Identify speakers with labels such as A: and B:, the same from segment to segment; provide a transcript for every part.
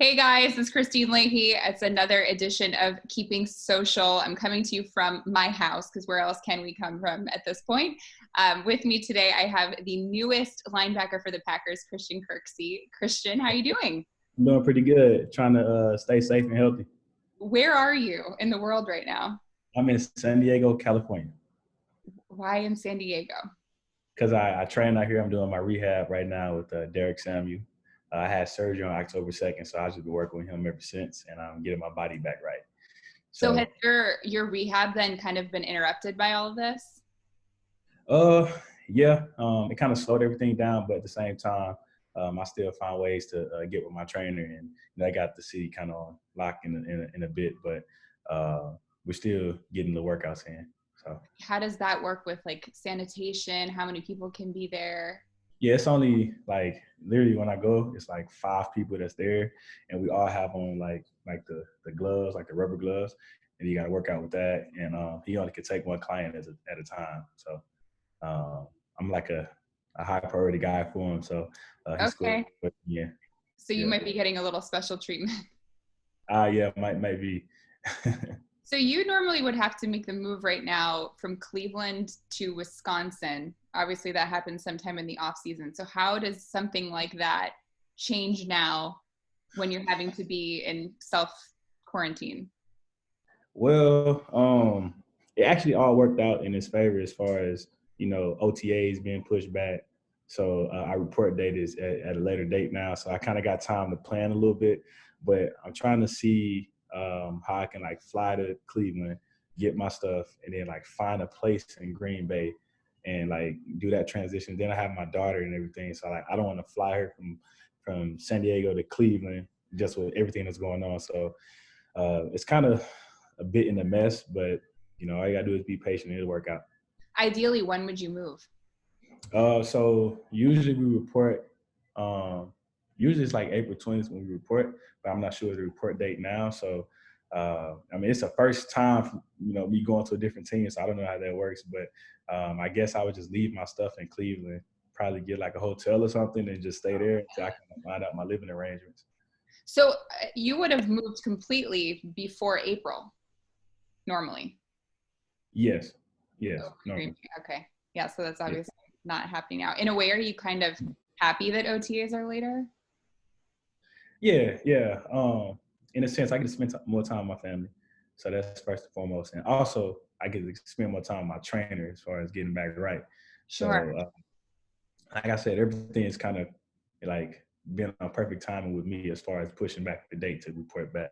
A: Hey guys, this is Kristine Leahy. It's another edition of Keeping Social. I'm coming to you from my house because where else can we come from at this point? With me today, I have the newest linebacker for the Packers, Christian Kirksey. Christian, how are you doing?
B: I'm doing pretty good, trying to stay safe and healthy.
A: Where are you in the world right now?
B: I'm in San Diego, California.
A: Why in San Diego?
B: Because I train out here. I'm doing my rehab right now with Derek Samuel. I had surgery on October 2nd, so I've just been working with him ever since, and I'm getting my body back right.
A: So has your rehab then kind of been interrupted by all of this?
B: Yeah, it kind of slowed everything down, but at the same time, I still find ways to get with my trainer, and I got the city kind of locked in a bit, but we're still getting the workouts in. So
A: How does that work with like sanitation? How many people can be there?
B: yeah, it's only like literally when I go, it's like 5 people that's there, and we all have on like the gloves, like the rubber gloves, and you got to work out with that. And he only could take one client at a time, so I'm like a high priority guy for him. So he's cool.
A: Okay.
B: But yeah.
A: So you
B: Yeah.
A: might be getting a little special treatment.
B: Yeah, might be.
A: So you normally would have to make the move right now from Cleveland to Wisconsin. Obviously that happens sometime in the off season. So how does something like that change now when you're having to be in self quarantine?
B: Well, it actually all worked out in his favor as far as, OTAs being pushed back. So our report date is at a later date now. So I kind of got time to plan a little bit, but I'm trying to see how I can like fly to Cleveland, get my stuff, and then like find a place in Green Bay and like do that transition. Then I have my daughter and everything. So like I don't want to fly her from San Diego to Cleveland just with everything that's going on. So it's kind of a bit in a mess, but all you gotta do is be patient and it'll work out.
A: Ideally, when would you move?
B: So usually we report, usually it's like April 20th when we report, but I'm not sure the report date now. So, I mean, it's the first time, me going to a different team, so I don't know how that works, but I guess I would just leave my stuff in Cleveland, probably get like a hotel or something and just stay there until I can find out my living arrangements.
A: So you would have moved completely before April, normally.
B: Yes.
A: Oh,
B: Normally.
A: okay. Yeah, so that's
B: Yeah.
A: obviously not happening now. In a way, are you kind of happy that OTAs are later?
B: Yeah. In a sense, I get to spend more time with my family. So that's first and foremost. And also, I get to spend more time with my trainer as far as getting back right.
A: Sure.
B: So, like I said, everything is kind of like been on perfect timing with me as far as pushing back the date to report back.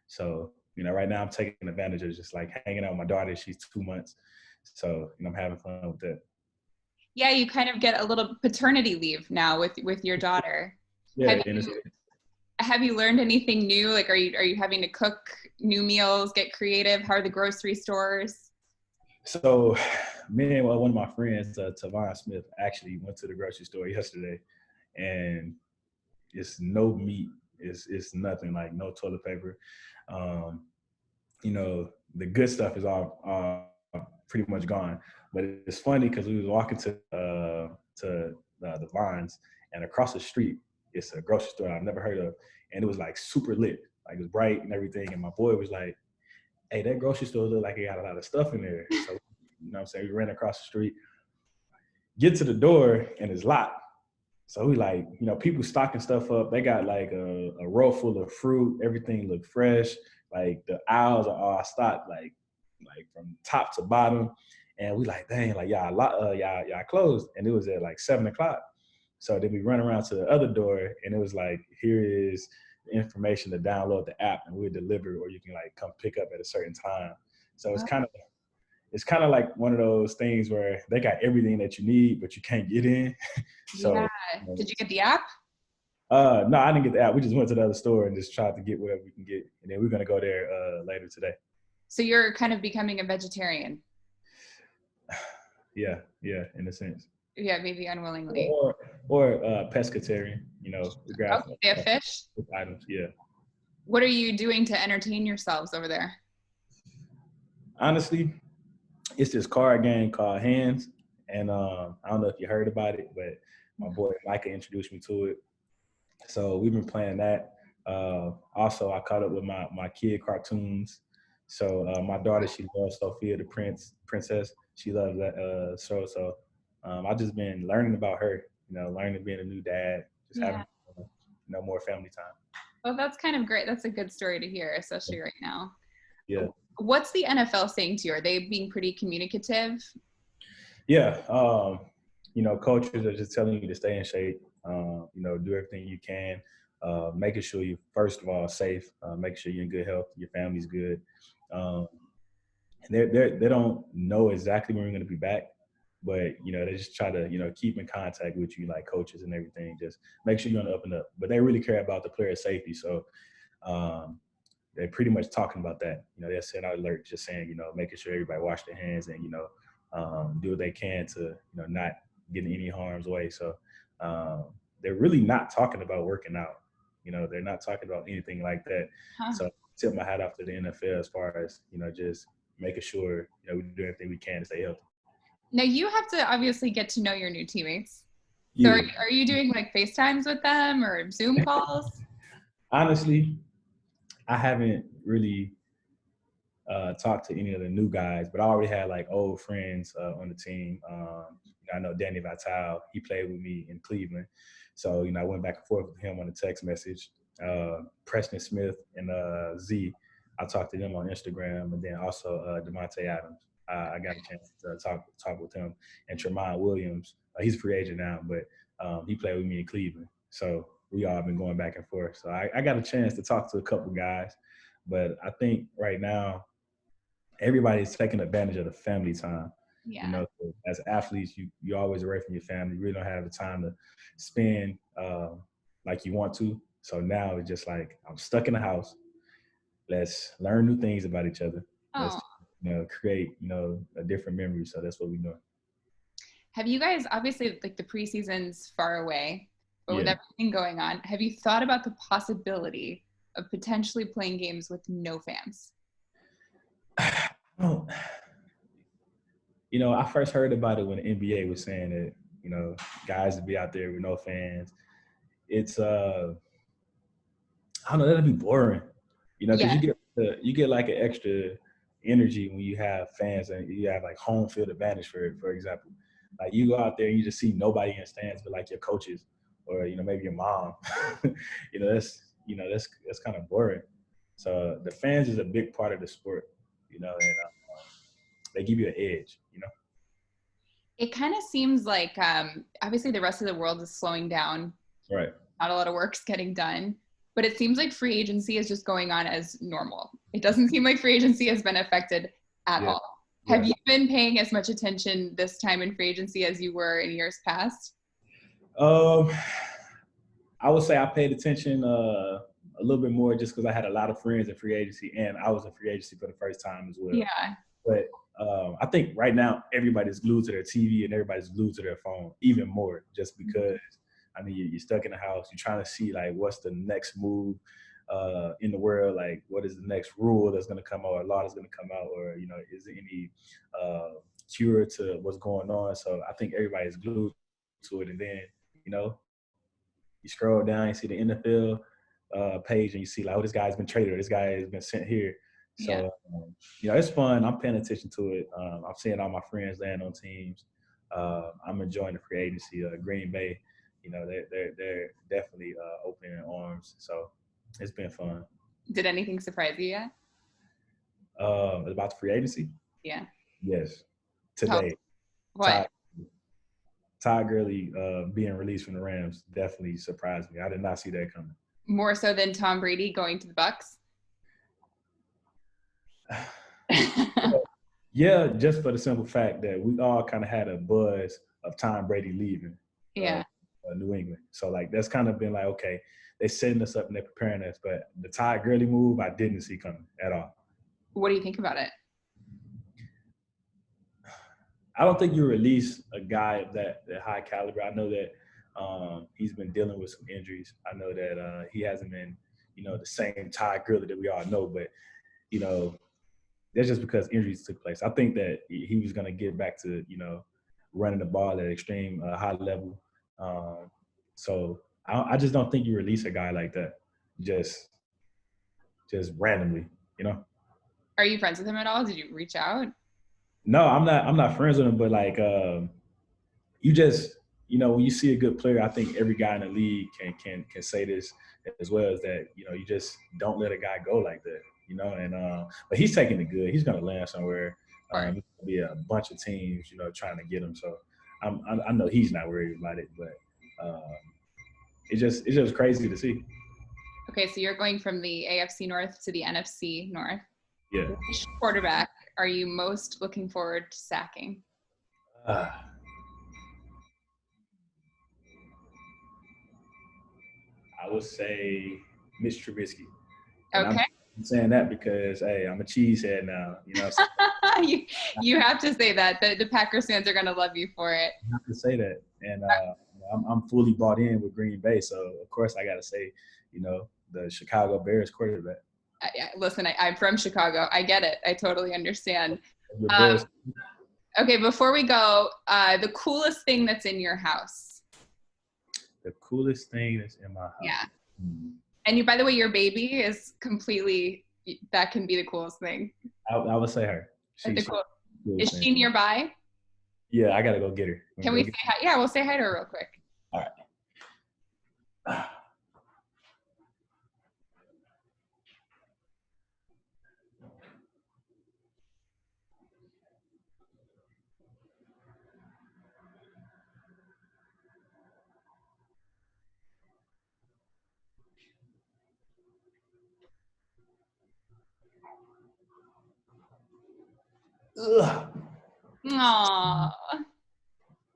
B: So, right now I'm taking advantage of just like hanging out with my daughter. She's 2 months. So, I'm having fun with that.
A: Yeah, you kind of get a little paternity leave now with your daughter.
B: Yeah,
A: Have
B: in a
A: you have you learned anything new? Like, are you having to cook new meals, get creative? How are the grocery stores?
B: So, me and one of my friends, Tavon Smith, actually went to the grocery store yesterday, and it's no meat. It's nothing, like no toilet paper. Um, the good stuff is all pretty much gone. But it's funny because we was walking to the Vines, and across the street it's a grocery store I've never heard of, and it was like super lit, like it was bright and everything. And my boy was like, "Hey, that grocery store look like it got a lot of stuff in there." So, what I'm saying, we ran across the street, get to the door, and it's locked. So we like, people stocking stuff up. They got like a row full of fruit. Everything looked fresh. Like the aisles are all stocked, like from top to bottom. And we like, dang, like y'all closed. And it was at like 7:00. So then we run around to the other door, and it was like, here is the information to download the app, and we'll deliver, or you can like come pick up at a certain time. So it's kind of like one of those things where they got everything that you need, but you can't get in.
A: Yeah.
B: So,
A: Did you get the app?
B: no, I didn't get the app. We just went to the other store and just tried to get whatever we can get, and then we're gonna go there later today.
A: So you're kind of becoming a vegetarian.
B: Yeah, in a sense.
A: Yeah, maybe unwillingly.
B: Or pescatarian. We grab
A: Okay, they have fish.
B: items. Yeah.
A: What are you doing to entertain yourselves over there?
B: Honestly, it's this card game called Hands, and I don't know if you heard about it, but my boy Micah introduced me to it. So we've been playing that. Also, I caught up with my kid cartoons. So my daughter, she loves Sophia the Princess. She loves that show. So I've just been learning about her. Learning being a new dad, just having
A: Yeah.
B: more family time.
A: Well, that's kind of great. That's a good story to hear, especially right now.
B: Yeah.
A: What's the NFL saying to you? Are they being pretty communicative?
B: Yeah. Coaches are just telling you to stay in shape. Do everything you can. Making sure you, first of all, safe. Making sure you're in good health. Your family's good. Um, they don't know exactly when we're going to be back, but they just try to keep in contact with you, like coaches and everything. Just make sure you're on the up and up. But they really care about the player safety, so they're pretty much talking about that. They send out alerts just saying making sure everybody wash their hands and do what they can to not get in any harm's way. So they're really not talking about working out. They're not talking about anything like that.
A: Huh.
B: So tip my hat off to the NFL as far as just making sure we do everything we can to stay healthy.
A: Now you have to obviously get to know your new teammates. So
B: Yeah.
A: are you doing like FaceTimes with them or Zoom calls?
B: Honestly, I haven't really talked to any of the new guys, but I already had like old friends on the team. I know Danny Vital. He played with me in Cleveland. So, I went back and forth with him on a text message. Preston Smith and Z, I talked to them on Instagram, and then also Devontae Adams. I got a chance to talk with him. And Tremont Williams, he's a free agent now, but he played with me in Cleveland. So we all been going back and forth. So I got a chance to talk to a couple guys. But I think right now, everybody's taking advantage of the family time.
A: Yeah.
B: So as athletes, you're always away from your family. You really don't have the time to spend like you want to. So now it's just like, I'm stuck in the house. Let's learn new things about each other. Let's create a different memory. So that's what we're doing.
A: Have you guys, obviously like the preseason's far away, but with
B: Yeah.
A: everything going on, have you thought about the possibility of potentially playing games with no fans?
B: I first heard about it when the NBA was saying that, guys would be out there with no fans. It's I don't know, that'd be boring. Because you get like an extra energy when you have fans and you have like home field advantage for example. Like you go out there and you just see nobody in stands but like your coaches or maybe your mom. That's kind of boring. So the fans is a big part of the sport, and they give you an edge.
A: It kind of seems like obviously the rest of the world is slowing down.
B: Right.
A: Not a lot of work's getting done, but it seems like free agency is just going on as normal. It doesn't seem like free agency has been affected at all. Yeah. Have you been paying as much attention this time in free agency as you were in years past?
B: I would say I paid attention a little bit more just because I had a lot of friends in free agency and I was in free agency for the first time as well.
A: Yeah.
B: But I think right now everybody's glued to their TV and everybody's glued to their phone even more just because, you're stuck in the house. You're trying to see, like, what's the next move in the world? Like, what is the next rule that's going to come out or law that's going to come out? Or, is there any cure to what's going on? So I think everybody's glued to it. And then, you scroll down, you see the NFL page and you see, like, oh, this guy's been traded or this guy has been sent here. So, it's fun. I'm paying attention to it. I'm seeing all my friends land on teams. I'm enjoying the free agency. Green Bay, they're definitely open in arms. So it's been fun.
A: Did anything surprise you yet?
B: About the free agency?
A: Yeah.
B: Yes. Today.
A: What?
B: Todd Gurley being released from the Rams definitely surprised me. I did not see that coming.
A: More so than Tom Brady going to the Bucs?
B: Yeah, just for the simple fact that we all kind of had a buzz of Tom Brady leaving New England. So, like, that's kind of been like, okay, they're setting us up and they're preparing us. But the Todd Gurley move, I didn't see coming at all.
A: What do you think about it?
B: I don't think you release a guy of that high caliber. I know that he's been dealing with some injuries. I know that he hasn't been, the same Todd Gurley that we all know. But, that's just because injuries took place. I think that he was going to get back to, running the ball at extreme high level. So I just don't think you release a guy like that. just randomly, you know.
A: Are you friends with him at all? Did you reach out?
B: No, I'm not friends with him, but like you just, when you see a good player, I think every guy in the league can say this as well, as that, you just don't let a guy go like that, and but he's taking it good. He's gonna land somewhere.
A: Or
B: There's gonna be a bunch of teams, trying to get him. So I know he's not worried about it, but it's just crazy to see.
A: okay, so you're going from the AFC North to the NFC North.
B: Yeah.
A: Which quarterback are you most looking forward to sacking?
B: I would say Mitch Trubisky. And
A: Okay.
B: I'm saying that because, hey, I'm a cheesehead now.
A: You have to say that. The Packers fans are going to love you for it.
B: I have to say that. And I'm fully bought in with Green Bay. So, of course, I got to say, the Chicago Bears quarterback.
A: Listen, I'm from Chicago. I get it. I totally understand.
B: Bears.
A: Okay, before we go, the coolest thing that's in your house.
B: The coolest thing that's in my house.
A: Yeah. And by the way, your baby is completely, that can be the coolest thing.
B: I would say her.
A: Is she nearby?
B: Yeah, I got to go get her.
A: Can we say hi? Yeah, we'll say hi to her real quick.
B: All right.
A: Aww.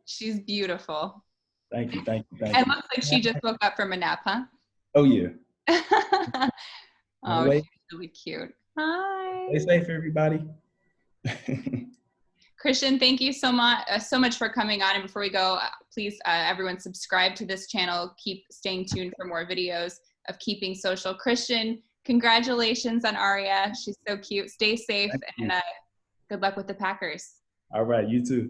A: She's beautiful.
B: Thank you.
A: It looks like she just woke up from a nap, huh?
B: Oh, yeah.
A: Oh, she's really cute. Hi.
B: Stay safe, everybody.
A: Christian, thank you so much for coming on. And before we go, please, everyone subscribe to this channel. Keep staying tuned for more videos of Keeping Social. Christian, congratulations on Aria. She's so cute. Stay safe and good luck with the Packers.
B: All right, you too.